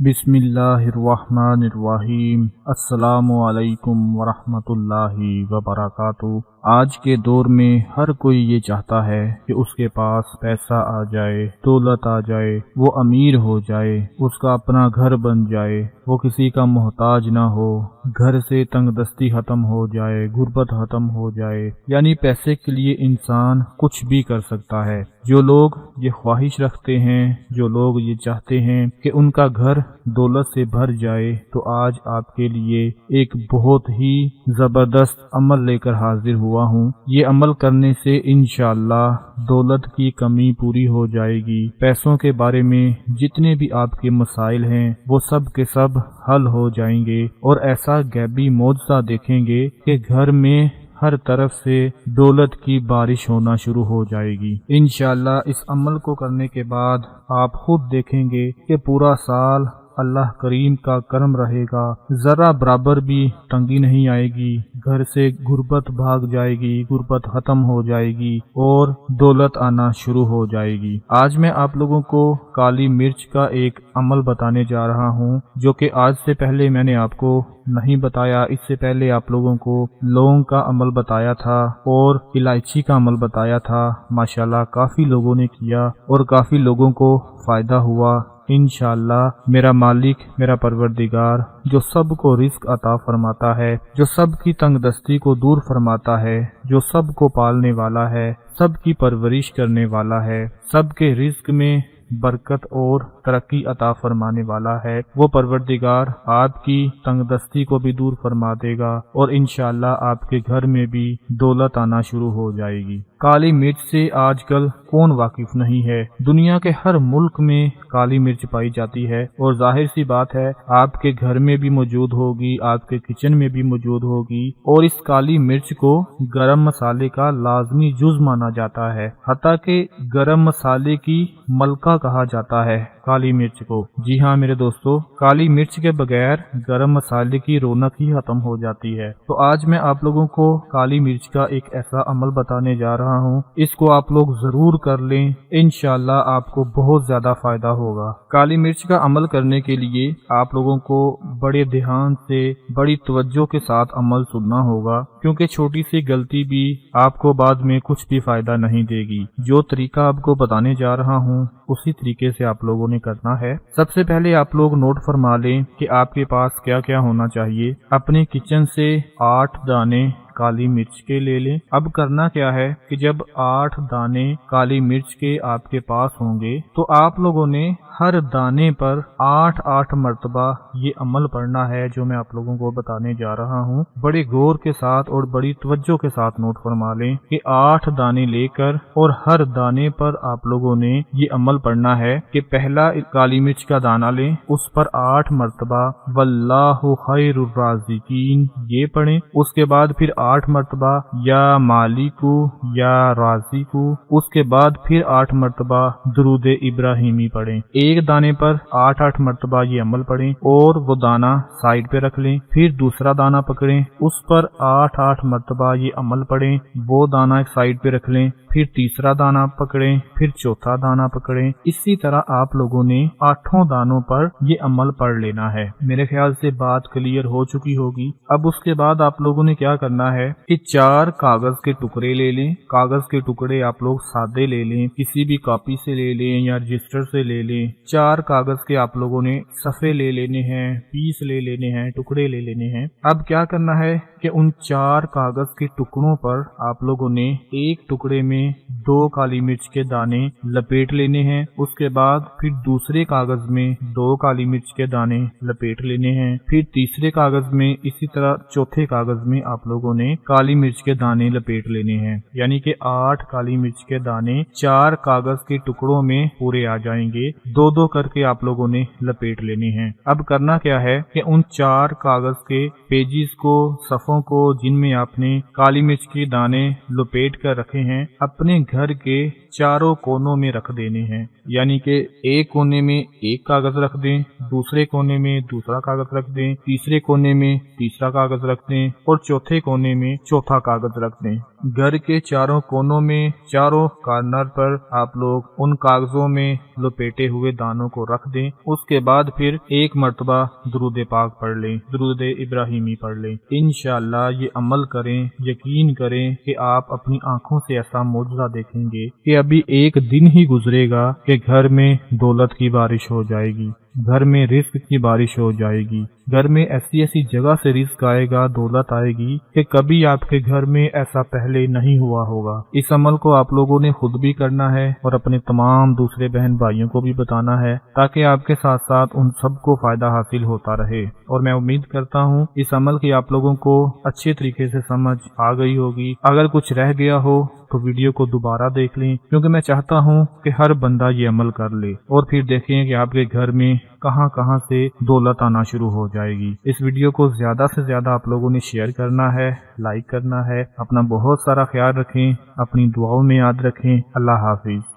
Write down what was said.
बिस्मिल्लाहिर्रहमानिर्रहीम। अस्सलामु अलैकुम वरहमतुल्लाहि वबरकातुहू। आज के दौर में हर कोई ये चाहता है कि उसके पास पैसा आ जाए, दौलत आ जाए, वो अमीर हो जाए, उसका अपना घर बन जाए, वो किसी का मोहताज ना हो, घर से तंगदस्ती खत्म हो जाए, गुर्बत खत्म हो जाए। यानी पैसे के लिए इंसान कुछ भी कर सकता है। जो लोग ये ख्वाहिश रखते हैं, जो लोग ये चाहते हैं कि उनका घर दौलत से भर जाए, तो आज आपके लिए एक बहुत ही जबरदस्त अमल लेकर हाजिर हुआ हूँ। ये अमल करने से इंशाअल्लाह दौलत की कमी पूरी हो जाएगी। पैसों के बारे में जितने भी आपके मसाइल हैं वो सब के सब हल हो जाएंगे और ऐसा गैबी मौजज़ा देखेंगे कि घर में हर तरफ से दौलत की बारिश होना शुरू हो जाएगी। इंशाअल्लाह इस अमल को करने के बाद आप खुद देखेंगे कि पूरा साल अल्लाह करीम का करम रहेगा, जरा बराबर भी तंगी नहीं आएगी, घर से गुर्बत भाग जाएगी, गुर्बत खत्म हो जाएगी और दौलत आना शुरू हो जाएगी। आज मैं आप लोगों को काली मिर्च का एक अमल बताने जा रहा हूँ, जो कि आज से पहले मैंने आपको नहीं बताया। इससे पहले आप लोगों को लौंग का अमल बताया था और इलायची का अमल बताया था। माशाल्लाह काफी लोगों ने किया और काफी लोगों को फायदा हुआ। इंशाअल्लाह मेरा मालिक, मेरा परवरदिगार, जो सबको रिस्क अता फरमाता है, जो सबकी तंगदस्ती को दूर फरमाता है, जो सबको पालने वाला है, सबकी परवरिश करने वाला है, सबके रिस्क में बरकत और तरक्की अता फरमाने वाला है, वो परवरदिगार आपकी तंगदस्ती को भी दूर फरमा देगा और इंशाअल्लाह आपके घर में भी दौलत आना शुरू हो जाएगी। काली मिर्च से आजकल कौन वाकिफ नहीं है। दुनिया के हर मुल्क में काली मिर्च पाई जाती है और जाहिर सी बात है आपके घर में भी मौजूद होगी, आपके किचन में भी मौजूद होगी। और इस काली मिर्च को गरम मसाले का लाजमी जुज माना जाता है, हत्ता कि गरम मसाले की मलका कहा जाता है काली मिर्च को। जी हाँ मेरे दोस्तों, काली मिर्च के बगैर गरम मसाले की रौनक ही खत्म हो जाती है। तो आज मैं आप लोगों को काली मिर्च का एक ऐसा अमल बताने जा रहा हूँ, इसको आप लोग जरूर कर लें, इंशाअल्लाह आपको बहुत ज्यादा फायदा होगा। काली मिर्च का अमल करने के लिए आप लोगों को बड़े ध्यान से, बड़ी तवज्जो के साथ अमल सुनना होगा, क्योंकि छोटी सी गलती भी आपको बाद में कुछ भी फायदा नहीं देगी। जो तरीका आपको बताने जा रहा हूँ उसी तरीके से आप लोगों ने करना है। सबसे पहले आप लोग नोट फरमा लें कि आपके पास क्या क्या होना चाहिए। अपने किचन से 8 दाने काली मिर्च के ले लें। अब करना क्या है कि जब 8 दाने काली मिर्च के आपके पास होंगे तो आप लोगों ने हर दाने पर 8-8 मर्तबा ये अमल पढ़ना है, जो मैं आप लोगों को बताने जा रहा हूँ। बड़े गौर के साथ और बड़ी तवज्जो के साथ नोट फरमा लें कि 8 दाने लेकर और हर दाने पर आप लोगों ने ये अमल पढ़ना है कि पहला काली मिर्च का दाना लें, उस पर 8 मर्तबा वल्लाहु खैरुर राज़िकीन ये पढ़ें। उसके बाद फिर 8 मर्तबा या मालिकू या राज़िकू, उसके बाद फिर 8 मर्तबा दुरूद इब्राहिमी पढ़ें। एक दाने पर 8-8 मर्तबा ये अमल पढ़ें और वो दाना साइड पे रख लें। फिर दूसरा दाना पकड़ें, उस पर 8-8 मर्तबा ये अमल पढ़ें, वो दाना एक साइड पे रख लें। फिर तीसरा दाना पकड़ें, फिर चौथा दाना पकड़ें। इसी तरह आप लोगों ने 8 दानों पर ये अमल पढ़ लेना है। मेरे ख्याल से बात क्लियर हो चुकी होगी। अब उसके बाद आप लोगों ने क्या करना है कि 4 कागज के टुकड़े ले लें। कागज के टुकड़े आप लोग सादे ले लें, किसी भी कॉपी से ले लें या रजिस्टर से ले लें। 4 कागज के आप लोगों ने सफ़े ले लेने हैं, पीस ले लेने हैं, टुकड़े ले लेने हैं। अब क्या करना है कि उन 4 कागज के टुकड़ों पर आप लोगों ने एक टुकड़े में 2 काली मिर्च के दाने लपेट लेने हैं। उसके बाद फिर दूसरे कागज में 2 काली मिर्च के दाने लपेट लेने हैं। फिर तीसरे कागज में, इसी तरह चौथे कागज में आप लोगों ने काली मिर्च के दाने लपेट लेने हैं। यानी कि 8 काली मिर्च के दाने 4 कागज के टुकड़ों में पूरे आ जाएंगे। 2-2 करके आप लोगों ने लपेट लेने हैं। अब करना क्या है कि उन 4 कागज के पेजेस को, सफ़ों को, जिनमें आपने काली मिर्च के दाने लपेट कर रखे हैं, अपने घर के चारों कोनों में रख देने हैं। यानी कि एक कोने में एक कागज रख दें, दूसरे कोने में दूसरा कागज रख दें, तीसरे कोने में तीसरा कागज रख दें और चौथे कोने में चौथा कागज रख दें। گھر کے چاروں کونوں میں، چاروں کارنر پر آپ لوگ ان کاغذوں میں لپیٹے ہوئے دانوں کو رکھ دیں۔ اس کے بعد پھر ایک مرتبہ درود پاک پڑھ لیں، درود ابراہیمی پڑھ لیں۔ انشاءاللہ یہ عمل کریں، یقین کریں کہ آپ اپنی آنکھوں سے ایسا معجزہ دیکھیں گے کہ ابھی ایک دن ہی گزرے گا کہ گھر میں دولت کی بارش ہو جائے گی، گھر میں رزق کی بارش ہو جائے گی، گھر میں ایسی ایسی جگہ سے رزق آئے گا، دولت آئے گی کہ کبھی آپ کے گھر میں ایسا پہلے نہیں ہوا ہوگا۔ اس عمل کو آپ لوگوں نے خود بھی کرنا ہے اور اپنے تمام دوسرے بہن بھائیوں کو بھی بتانا ہے، تاکہ آپ کے ساتھ ساتھ ان سب کو فائدہ حاصل ہوتا رہے۔ اور میں امید کرتا ہوں اس عمل کی آپ لوگوں کو اچھے طریقے سے سمجھ آ گئی ہوگی۔ اگر کچھ رہ گیا ہو تو ویڈیو کو دوبارہ دیکھ لیں، کیونکہ میں چاہتا ہوں کہ ہر بندہ یہ عمل کر لے، اور پھر دیکھیں کہ آپ کے گھر میں کہاں کہاں سے دولت آنا شروع ہو جائے گی۔ اس ویڈیو کو زیادہ سے زیادہ آپ لوگوں نے شیئر کرنا ہے، لائک کرنا ہے۔ اپنا بہت سارا خیال رکھیں، اپنی دعاؤں میں یاد رکھیں۔ اللہ حافظ۔